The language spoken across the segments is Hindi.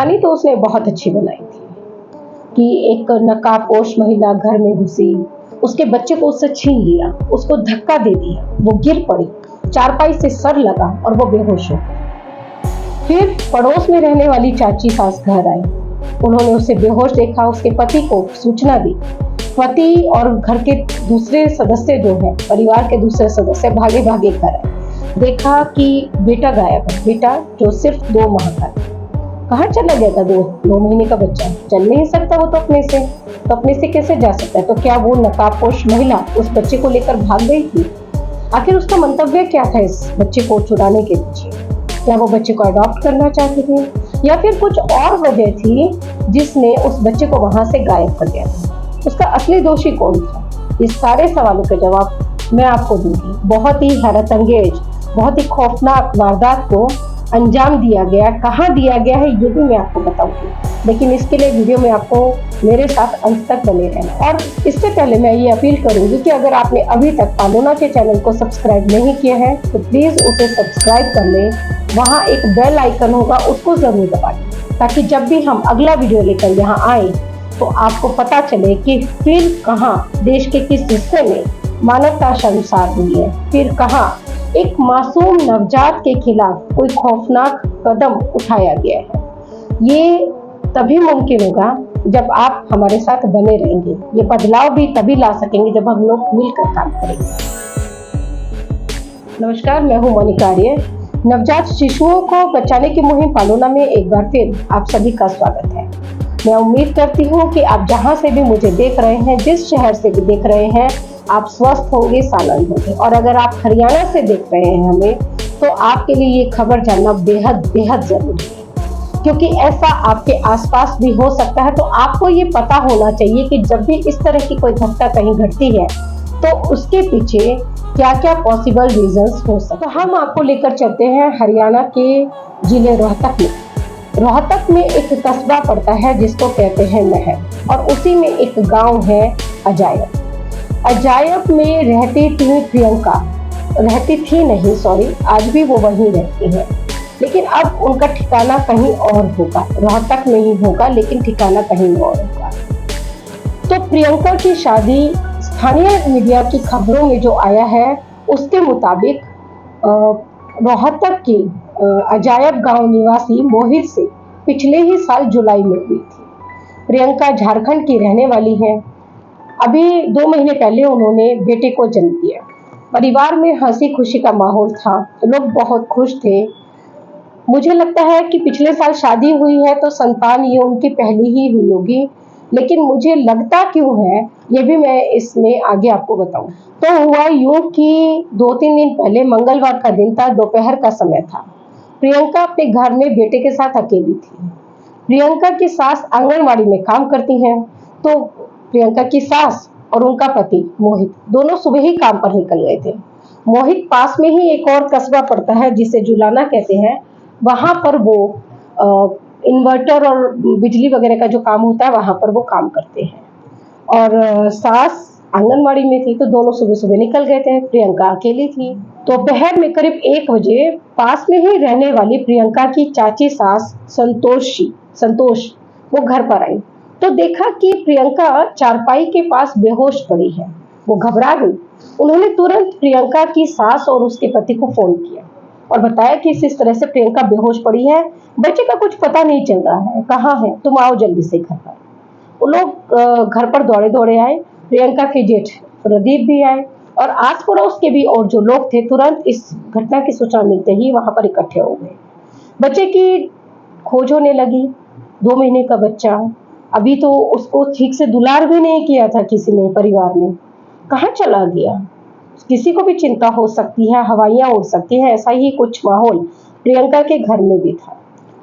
कहानी तो उसने बहुत अच्छी बनाई थी कि एक नकाबपोश महिला घर में घुसी, उसके बच्चे को उससे छीन लिया, उसको धक्का दे दिया, वो गिर पड़ी, चारपाई से सर लगा और वो बेहोश हो गई। फिर पड़ोस में रहने वाली चाची सास घर आई, उन्होंने उसे बेहोश देखा, उसके पति को सूचना दी। पति और घर के दूसरे सदस्य जो है, परिवार के दूसरे सदस्य भागे भागे घर आए, देखा कि बेटा गायब है। बेटा जो सिर्फ 2 माह का था, कहाँ चला गया था? 2 महीने का बच्चा चल नहीं सकता वो तो अपने से कैसे जा सकता है? तो क्या वो नकाबपोश महिला उस बच्चे को लेकर भाग गई थी? आखिर उसका मंतव्य क्या था इस बच्चे को चुराने के पीछे? क्या वो बच्चे को अडॉप्ट करना चाहती थी या फिर कुछ और वजह थी जिसने उस बच्चे को वहां से गायब कर दिया था? उसका असली दोषी कौन था? इस सारे सवालों के जवाब मैं आपको दूंगी। बहुत ही हैरत अंगेज, बहुत ही खौफनाक वारदात को अंजाम दिया गया, कहाँ दिया गया है ये भी मैं आपको बताऊंगी, लेकिन इसके लिए वीडियो में आपको मेरे साथ अंत तक बने रहना। और इससे पहले मैं ये अपील करूंगी कि अगर आपने अभी तक पालोना के चैनल को सब्सक्राइब नहीं किया है तो प्लीज उसे सब्सक्राइब कर लें। वहाँ एक बेल आइकन होगा, उसको जरूर दबा दें ताकि जब भी हम अगला वीडियो लेकर यहाँ आए तो आपको पता चले कि फिर कहाँ देश के किस हिस्से में मानवता शर्मसार हुई है, फिर कहाँ एक मासूम नवजात के खिलाफ कोई खौफनाक कदम उठाया गया है। ये तभी मुमकिन होगा जब आप हमारे साथ बने रहेंगे। ये बदलाव भी तभी ला सकेंगे जब हम लोग मिलकर काम करेंगे। नमस्कार, मैं हूँ मोनिका आर्य। नवजात शिशुओं को बचाने की मुहिम पालोना में एक बार फिर आप सभी का स्वागत है। मैं उम्मीद करती हूँ कि आप जहाँ से भी मुझे देख रहे हैं, जिस शहर से भी देख रहे हैं, आप स्वस्थ होंगे, सानंद होंगे। और अगर आप हरियाणा से देख रहे हैं हमें, तो आपके लिए ये खबर जानना बेहद बेहद जरूरी है, क्योंकि ऐसा आपके आसपास भी हो सकता है। तो आपको ये पता होना चाहिए कि जब भी इस तरह की कोई घटना कहीं घटती है तो उसके पीछे क्या क्या पॉसिबल रीजंस हो सकते हैं। तो हम आपको लेकर चलते हैं हरियाणा के जिले रोहतक में। रोहतक में एक कस्बा पड़ता है जिसको कहते हैं महर, और उसी में एक गाँव है अजायब। अजायब में रहती थी प्रियंका, आज भी वो वहीं रहती है, लेकिन अब उनका ठिकाना कहीं और होगा। रोहतक में ही होगा लेकिन ठिकाना कहीं और होगा। तो प्रियंका की शादी स्थानीय मीडिया की खबरों में जो आया है उसके मुताबिक रोहतक की अजायब गांव निवासी मोहित से पिछले ही साल जुलाई में हुई थी। प्रियंका झारखंड की रहने वाली है। अभी 2 महीने पहले उन्होंने बेटे को जन्म दिया। परिवार में हंसी खुशी का माहौल था, लोग बहुत खुश थे। मुझे लगता है कि पिछले साल शादी हुई है तो संतान ये उनकी पहली ही हुई होगी, लेकिन मुझे लगता क्यों है ये भी मैं इसमें आगे आपको बताऊं। तो हुआ यूं कि 2-3 दिन पहले मंगलवार का दिन था, दोपहर का समय था। प्रियंका अपने घर में बेटे के साथ अकेली थी। प्रियंका की सास आंगनवाड़ी में काम करती हैं, तो प्रियंका की सास और उनका पति मोहित दोनों सुबह ही काम पर निकल गए थे। मोहित पास में ही एक और कस्बा पड़ता है जिसे जुलाना कहते हैं, वहां पर वो इन्वर्टर और बिजली वगैरह का जो काम होता है वहां पर वो काम करते हैं। और सास आंगनवाड़ी में थी, तो दोनों सुबह सुबह निकल गए थे। प्रियंका अकेली थी। तो दोपहर में करीब 1 बजे पास में ही रहने वाली प्रियंका की चाची सास संतोष वो घर पर आई, तो देखा कि प्रियंका चारपाई के पास बेहोश पड़ी है। वो घबरा गई। उन्होंने तुरंत प्रियंका की सास और उसके पति को फोन किया और बताया कि इस तरह से प्रियंका बेहोश पड़ी है, बच्चे का कुछ पता नहीं चल रहा है, कहाँ है, तुम आओ जल्दी से घर पर। वो लोग घर पर दौड़े दौड़े आए। प्रियंका के जेठ प्रदीप भी आए और आस पड़ोस के भी और जो लोग थे तुरंत इस घटना की सूचना मिलते ही वहां पर इकट्ठे हो गए। बच्चे की खोज होने लगी। 2 महीने का बच्चा, अभी तो उसको ठीक से दुलार भी नहीं किया था किसी ने परिवार में, कहाँ चला गया? किसी को भी चिंता हो सकती है, हवाइयां उड़ सकती है। ऐसा ही कुछ माहौल प्रियंका के घर में भी था।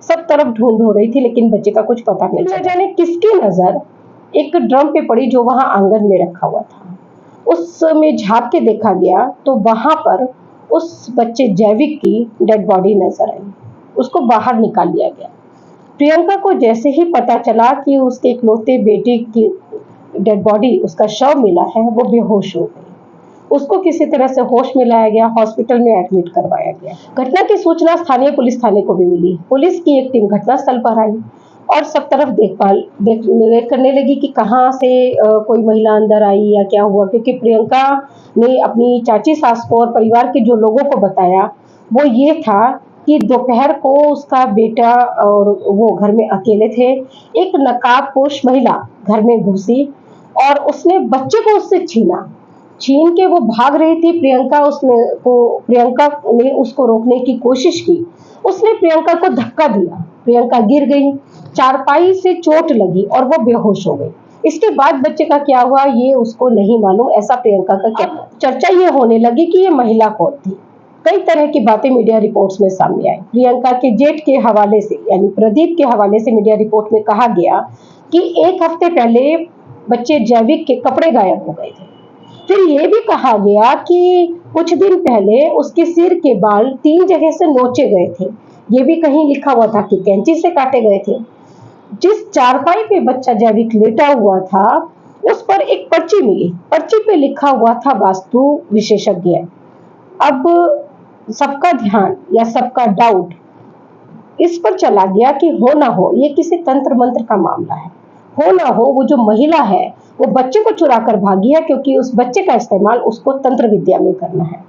सब तरफ ढूंढ हो रही थी लेकिन बच्चे का कुछ पता नहीं चला। जाने किसकी नजर एक ड्रम पे पड़ी जो वहां आंगन में रखा हुआ था। उसमें झांक के देखा गया तो वहां पर उस बच्चे जैविक की डेड बॉडी नजर आई। उसको बाहर निकाल लिया गया। प्रियंका को जैसे ही पता चला कि उसके इकलौते बेटे की डेड बॉडी, उसका शव मिला है, वो बेहोश हो गई। उसको किसी तरह से होश में लाया गया, हॉस्पिटल में एडमिट करवाया गया। घटना की सूचना स्थानीय पुलिस थाने को भी मिली। पुलिस की एक टीम घटनास्थल पर आई। और सब तरफ देख करने लगी कि कहाँ से कोई महिला अंदर आई या क्या हुआ, क्योंकि प्रियंका ने अपनी चाची सास को और परिवार के जो लोगों को बताया वो ये था कि दोपहर को उसका बेटा और वो घर में अकेले थे, एक नकाबपोश महिला घर में घुसी और उसने बच्चे को उससे छीन के वो भाग रही थी। प्रियंका ने उसको रोकने की कोशिश की, उसने प्रियंका को धक्का दिया, प्रियंका गिर गई, चारपाई से चोट लगी और वो बेहोश हो गई। इसके बाद बच्चे का क्या हुआ ये उसको नहीं मालूम, ऐसा प्रियंका का क्या। चर्चा ये होने लगी कि ये महिला कौन थी। कई तरह की बातें मीडिया रिपोर्ट्स में सामने आई। प्रियंका के जेठ के हवाले से यानी प्रदीप के हवाले से मीडिया रिपोर्ट में कहा गया कि एक हफ्ते पहले बच्चे जैविक के कपड़े गायब हो गए थे। फिर ये भी कहा गया कि कुछ दिन पहले उसके सिर के बाल 3 जगह से नोचे गए थे। ये भी कहीं लिखा हुआ था कि कैंची से काटे गए थे। जिस चारपाई पे बच्चा जैविक लेटा हुआ था उस पर एक पर्ची मिली, पर्ची पे लिखा हुआ था वास्तु विशेषज्ञ। अब सबका ध्यान या सबका डाउट इस पर चला गया कि हो ना हो ये किसी तंत्र मंत्र का मामला है, हो ना हो वो जो महिला है वो बच्चे को चुरा कर भागी है, क्योंकि उस बच्चे का इस्तेमाल उसको तंत्र विद्या में करना है।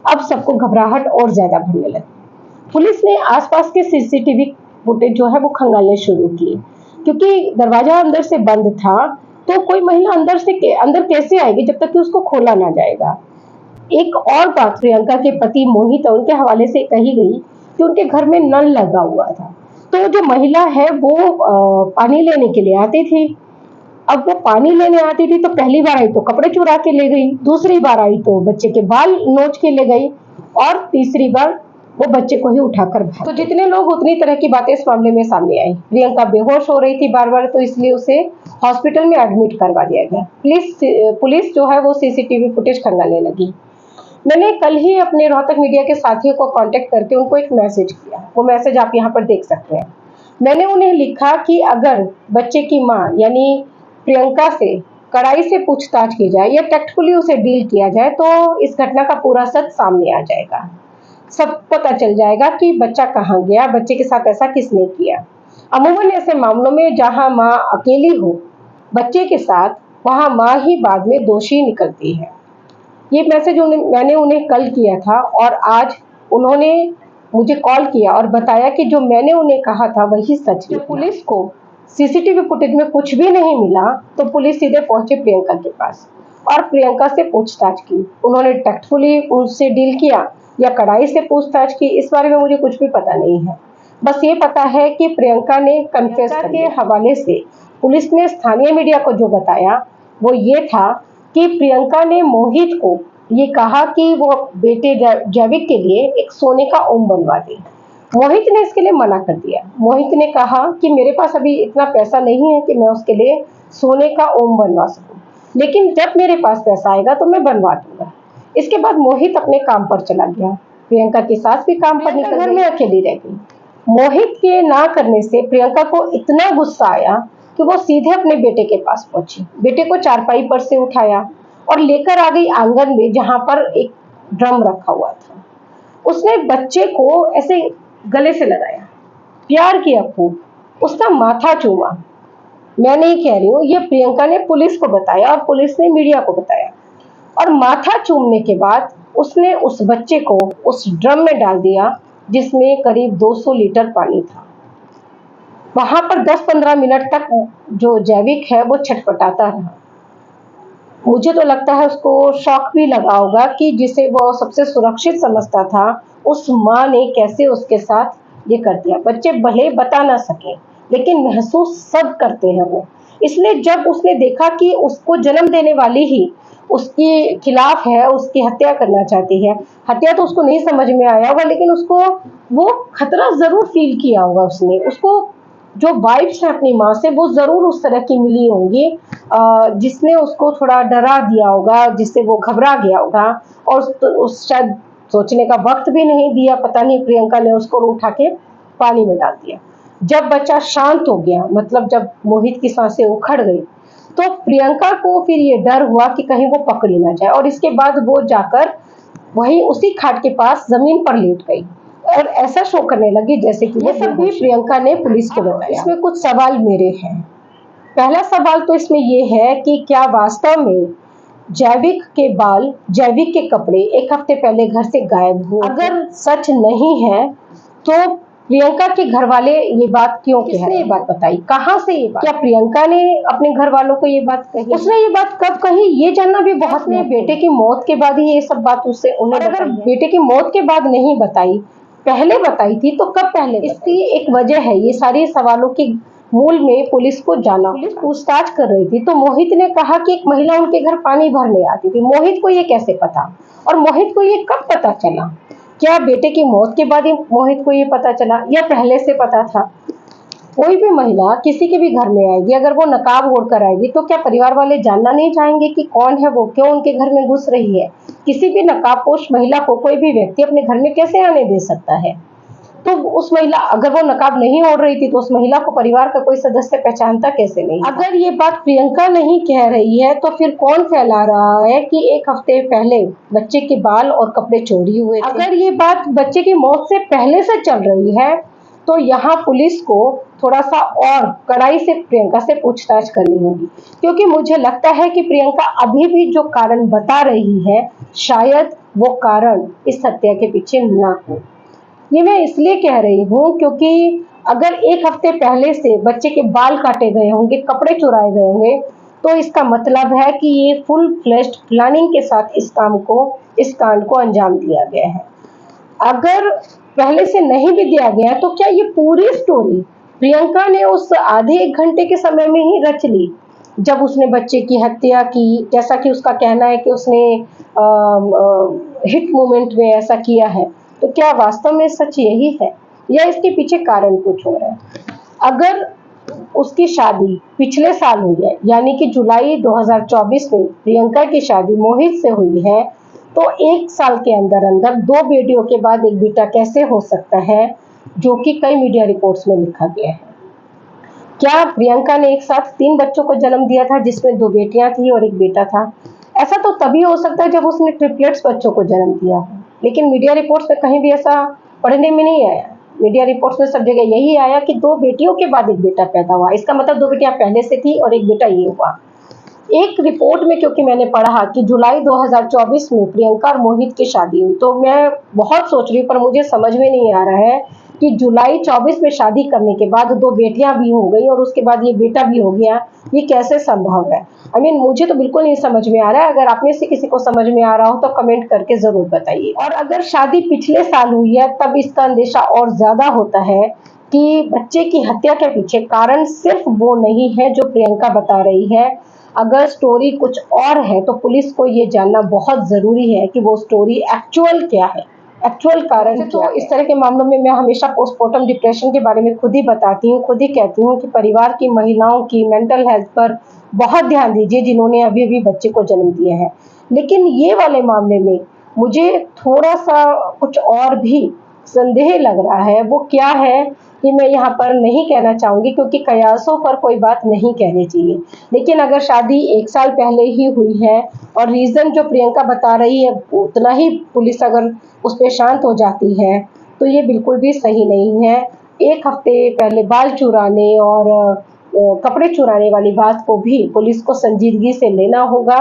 अब सबको घबराहट और ज्यादा बढ़ने लगी। पुलिस ने आसपास के सीसीटीवी फुटेज जो है वो खंगालने शुरू किए, क्योंकि दरवाजा अंदर से बंद था तो कोई महिला अंदर कैसे आएगी जब तक कि उसको खोला ना जाएगा। एक और बात प्रियंका के पति मोहित और उनके हवाले से कही गई कि उनके घर में नल लगा हुआ था, तो जो महिला है वो पानी लेने के लिए आती थी। अब वो पानी लेने आती थी तो पहली बार आई तो कपड़े चुरा के ले गई, दूसरी बार आई तो बच्चे के बाल नोच के ले गई और तीसरी बार वो बच्चे को ही उठाकर भाग। तो जितने लोग उतनी तरह की बातें इस मामले में सामने आई। प्रियंका बेहोश हो रही थी बार बार, तो इसलिए उसे हॉस्पिटल में एडमिट करवा दिया गया। पुलिस जो है वो सीसीटीवी फुटेज खंगालने लगी। मैंने कल ही अपने रोहतक मीडिया के साथियों को कांटेक्ट करके उनको एक मैसेज किया, वो मैसेज आप यहाँ पर देख सकते हैं। मैंने उन्हें लिखा कि अगर बच्चे की माँ यानी प्रियंका से कड़ाई से पूछताछ की जाए या टैक्टफुली उसे डील किया जाए तो इस घटना का पूरा सच सामने आ जाएगा। सब पता चल जाएगा कि बच्चा कहाँ गया, बच्चे के साथ ऐसा किसने किया। अमूमन ऐसे मामलों में जहाँ माँ अकेली हो बच्चे के साथ, वहाँ माँ ही बाद में दोषी निकलती है। ये मैसेज मैंने उन्हें कल किया था और आज उन्होंने मुझे कॉल किया और बताया कि जो मैंने उन्हें कहा था वही सच है। पुलिस को सीसीटीवी फुटेज में कुछ भी नहीं मिला तो पुलिस सीधे पहुंचे प्रियंका के पास और प्रियंका से पूछताछ की। उन्होंने टैक्टफुली उससे डील किया या कड़ाई से पूछताछ की, इस बारे में मुझे कुछ भी पता नहीं है। बस ये पता है कि प्रियंका ने कन्फेस के हवाले से पुलिस ने स्थानीय मीडिया को जो बताया वो ये था कि प्रियंका ने मोहित को ये कहा कि वो बेटे जैविक के लिए एक सोने का ओम बनवा दे। मोहित ने इसके लिए मना कर दिया। मोहित ने कहा कि मेरे पास अभी इतना पैसा नहीं है कि मैं उसके लिए सोने का ओम बनवा सकूं, लेकिन जब मेरे पास पैसा आएगा तो मैं बनवा दूंगा। इसके बाद मोहित अपने काम पर चला गया। प्रियंका की सास भी काम पर निकल घर में अकेली रह गई। मोहित के ना करने से प्रियंका को इतना गुस्सा आया कि वो सीधे अपने बेटे के पास पहुंची, बेटे को चारपाई पर से उठाया और लेकर आ गई आंगन में जहां पर एक ड्रम रखा हुआ था। उसने बच्चे को ऐसे गले से लगाया, प्यार किया खूब, उसका माथा चूमा। मैं नहीं कह रही हूँ, ये प्रियंका ने पुलिस को बताया और पुलिस ने मीडिया को बताया। और माथा चूमने के बाद उसने उस बच्चे को उस ड्रम में डाल दिया जिसमें करीब 200 लीटर पानी था। वहां पर 10-15 मिनट तक जो जैविक है वो छटपटाता रहा। मुझे तो लगता है उसको शॉक भी लगा होगा कि जिसे वो सबसे सुरक्षित समझता था उस माँ ने कैसे उसके साथ ये कर दिया। बच्चे भले बता ना सके लेकिन महसूस सब करते हैं वो। इसलिए जब उसने देखा कि उसको जन्म देने वाली ही उसके खिलाफ है, उसकी हत्या करना चाहती है, हत्या तो उसको नहीं समझ में आया होगा लेकिन उसको वो खतरा जरूर फील किया होगा। उसको जो वाइब्स है अपनी माँ से वो जरूर उस तरह की मिली होंगी जिसने उसको थोड़ा डरा दिया होगा, जिससे वो घबरा गया होगा और उस शायद सोचने का वक्त भी नहीं दिया। पता नहीं प्रियंका ने उसको उठा के पानी में डाल दिया। जब बच्चा शांत हो गया, मतलब जब मोहित की सांसें उखड़ गई, तो प्रियंका को फिर ये डर हुआ कि कहीं वो पकड़ी ना जाए और इसके बाद वो जाकर वहीं उसी खाट के पास जमीन पर लेट गई और ऐसा शो करने लगी जैसे कि ये सब भी प्रियंका ने पुलिस को बताया। इसमें कुछ सवाल मेरे हैं। पहला सवाल तो इसमें ये है कि क्या वास्तव में जैविक के बाल, जैविक के कपड़े एक हफ्ते पहले घर से गायब हुए? अगर सच नहीं है तो प्रियंका के घर वाले ये बात क्यों कह रहे हैं? किसने ये बात बताई? कहाँ से ये बात? क्या प्रियंका ने अपने घर वालों को ये बात कही? उसने ये बात कब कही ये जानना भी बहुत ने बेटे की मौत के बाद ही ये सब बात उससे उन्हें अगर बेटे की मौत के बाद नहीं बताई, पहले बताई थी तो कब पहले? इसकी एक वजह है, ये सारे सवालों के मूल में पुलिस को जाना। पुलिस पूछताछ कर रही थी तो मोहित ने कहा कि एक महिला उनके घर पानी भरने आती थी। मोहित को ये कैसे पता और मोहित को ये कब पता चला? क्या बेटे की मौत के बाद ही मोहित को ये पता चला या पहले से पता था? कोई भी महिला किसी के भी घर में आएगी, अगर वो नकाब ओढ़कर आएगी तो क्या परिवार वाले जानना नहीं चाहेंगे कि कौन है वो, क्यों उनके घर में घुस रही है? किसी भी नकाबपोश महिला को कोई भी व्यक्ति अपने घर में कैसे आने दे सकता है? तो उस महिला, अगर वो नकाब नहीं ओढ़ रही थी तो उस महिला को परिवार का कोई सदस्य पहचानता कैसे नहीं? अगर ये बात प्रियंका नहीं कह रही है तो फिर कौन फैला रहा है कि एक हफ्ते पहले बच्चे के बाल और कपड़े चोरी हुए थे? अगर ये बात बच्चे की मौत से पहले से चल रही है तो यहाँ पुलिस को थोड़ा सा और कड़ाई से प्रियंका से पूछताछ करनी होगी, क्योंकि मुझे लगता है कि प्रियंका अभी भी जो कारण बता रही है शायद वो कारण इस हत्या के पीछे ना हो। ये मैं इसलिए कह रही हूँ क्योंकि अगर एक हफ्ते पहले से बच्चे के बाल काटे गए होंगे, कपड़े चुराए गए होंगे, तो इसका मतलब है कि ये फुल फ्लेश्ड प्लानिंग के साथ इस कांड को अंजाम दिया गया है। अगर पहले से नहीं भी दिया गया तो क्या ये पूरी स्टोरी प्रियंका ने उस आधे एक घंटे के समय में ही रच ली जब उसने बच्चे की हत्या की, जैसा कि उसका कहना है कि उसने हिट मोमेंट में ऐसा किया है? तो क्या वास्तव में सच यही है या इसके पीछे कारण कुछ और है? अगर उसकी शादी पिछले साल हुई है, यानी कि जुलाई 2024 में प्रियंका की शादी मोहित से हुई है, तो एक साल के अंदर अंदर 2 बेटियों के बाद एक बेटा कैसे हो सकता है, जो कि कई मीडिया रिपोर्ट्स में लिखा गया है? क्या प्रियंका ने एक साथ 3 बच्चों को जन्म दिया था जिसमें 2 बेटियां थी और एक बेटा था? ऐसा तो तभी हो सकता है जब उसने ट्रिपलेट्स बच्चों को जन्म दिया हो, लेकिन मीडिया रिपोर्ट्स में कहीं भी ऐसा पढ़ने में नहीं आया। मीडिया रिपोर्ट्स में सब जगह यही आया कि 2 बेटियों के बाद एक बेटा पैदा हुआ। इसका मतलब 2 बेटियां पहले से थी और एक बेटा ये हुआ। एक रिपोर्ट में क्योंकि मैंने पढ़ा कि जुलाई 2024 में प्रियंका और मोहित की शादी हुई, तो मैं बहुत सोच रही हूँ पर मुझे समझ में नहीं आ रहा है कि जुलाई 24 में शादी करने के बाद 2 बेटियां भी हो गई और उसके बाद ये बेटा भी हो गया, ये कैसे संभव है? मुझे तो बिल्कुल नहीं समझ में आ रहा है। अगर आप में से किसी को समझ में आ रहा हो तो कमेंट करके जरूर बताइए। और अगर शादी पिछले साल हुई है तब इसका अंदेशा और ज्यादा होता है कि बच्चे की हत्या के पीछे कारण सिर्फ वो नहीं है जो प्रियंका बता रही है। अगर स्टोरी कुछ और है तो पुलिस को ये जानना बहुत जरूरी है कि वो स्टोरी एक्चुअल क्या है, एक्चुअल कारण क्या है। इस तरह के मामलों में मैं हमेशा पोस्टमार्टम डिप्रेशन के बारे में खुद ही बताती हूँ, खुद ही कहती हूँ कि परिवार की महिलाओं की मेंटल हेल्थ पर बहुत ध्यान दीजिए जिन्होंने अभी अभी बच्चे को जन्म दिया है। लेकिन ये वाले मामले में मुझे थोड़ा सा कुछ और भी संदेह लग रहा है। वो क्या है ये मैं यहाँ पर नहीं कहना चाहूंगी क्योंकि कयासों पर कोई बात नहीं कहनी चाहिए। लेकिन अगर शादी 1 साल पहले ही हुई है और रीजन जो प्रियंका बता रही है उतना ही पुलिस अगर उस पर शांत हो जाती है तो ये बिल्कुल भी सही नहीं है। एक हफ्ते पहले बाल चुराने और कपड़े चुराने वाली बात को भी पुलिस को संजीदगी से लेना होगा।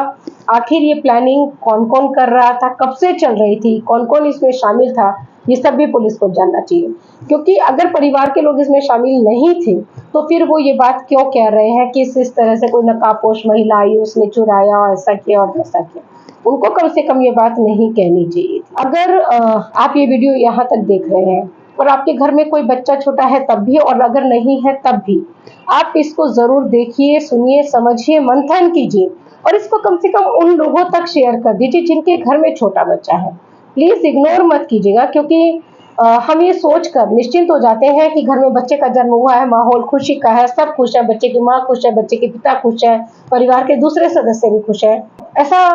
आखिर ये प्लानिंग कौन कौन कर रहा था, कब से चल रही थी, कौन कौन इसमें शामिल था, ये सब भी पुलिस को जानना चाहिए। क्योंकि अगर परिवार के लोग इसमें शामिल नहीं थे तो फिर वो ये बात क्यों कह रहे हैं कि इस तरह से कोई नकाबपोश महिला आई, उसने चुराया और ऐसा किया और वैसा किया। उनको कम से कम ये बात नहीं कहनी चाहिए। अगर आप ये वीडियो यहाँ तक देख रहे हैं और आपके घर में कोई बच्चा छोटा है तब भी, और अगर नहीं है तब भी, आप इसको जरूर देखिए, सुनिए, समझिए, मंथन कीजिए और इसको कम से कम उन लोगों तक शेयर कर दीजिए जिनके घर में छोटा बच्चा है। प्लीज इग्नोर मत कीजिएगा, क्योंकि हम ये सोचकर निश्चिंत हो जाते हैं कि घर में बच्चे का जन्म हुआ है, माहौल खुशी का है, सब खुश है, बच्चे की माँ खुश है, बच्चे के पिता खुश है, परिवार के दूसरे सदस्य भी खुश है। ऐसा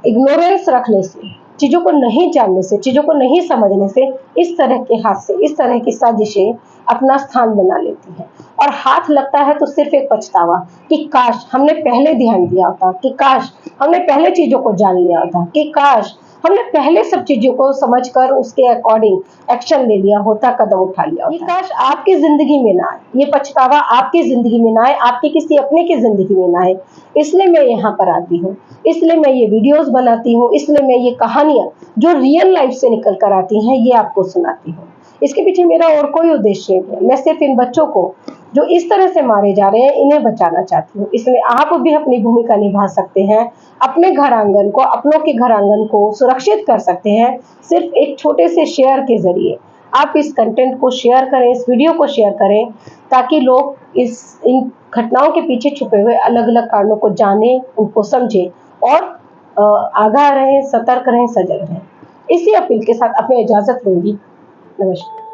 इग्नोरेंस रखने से, चीजों को नहीं जानने से, चीजों को नहीं समझने से इस तरह के हादसे, इस तरह की साजिशें अपना स्थान बना लेती हैं। और हाथ लगता है तो सिर्फ एक पछतावा कि काश हमने पहले ध्यान दिया होता, कि काश हमने पहले चीजों को जान लिया होता, कि काश हमने पहले सब चीजों को समझकर उसके अकॉर्डिंग एक्शन ले लिया होता, कदम उठा लिया होता। ये काश आपकी जिंदगी में ना आए, ये पछतावा आपकी जिंदगी में ना आए, आपकी किसी अपने की जिंदगी में ना आए। इसलिए मैं यहाँ पर आती हूँ, इसलिए मैं ये वीडियोस बनाती हूँ, इसलिए मैं ये कहानियां जो रियल लाइफ से निकल कर आती हैं ये आपको सुनाती हूँ। इसके पीछे मेरा और कोई उद्देश्य नहीं है। मैं सिर्फ इन बच्चों को जो इस तरह से मारे जा रहे हैं इन्हें बचाना चाहती हूँ। इसलिए आप भी अपनी भूमिका निभा सकते हैं, अपने घर आंगन को, अपनों के घर आंगन को सुरक्षित कर सकते हैं सिर्फ एक छोटे से शेयर के जरिए। आप इस कंटेंट को शेयर करें, इस वीडियो को शेयर करें, ताकि लोग इन घटनाओं के पीछे छुपे हुए अलग अलग कारणों को जानें, उनको समझें और आगाह रहें, सतर्क रहें, सजग रहें। इसी अपील के साथ अपनी इजाजत लूंगी। नमस्कार।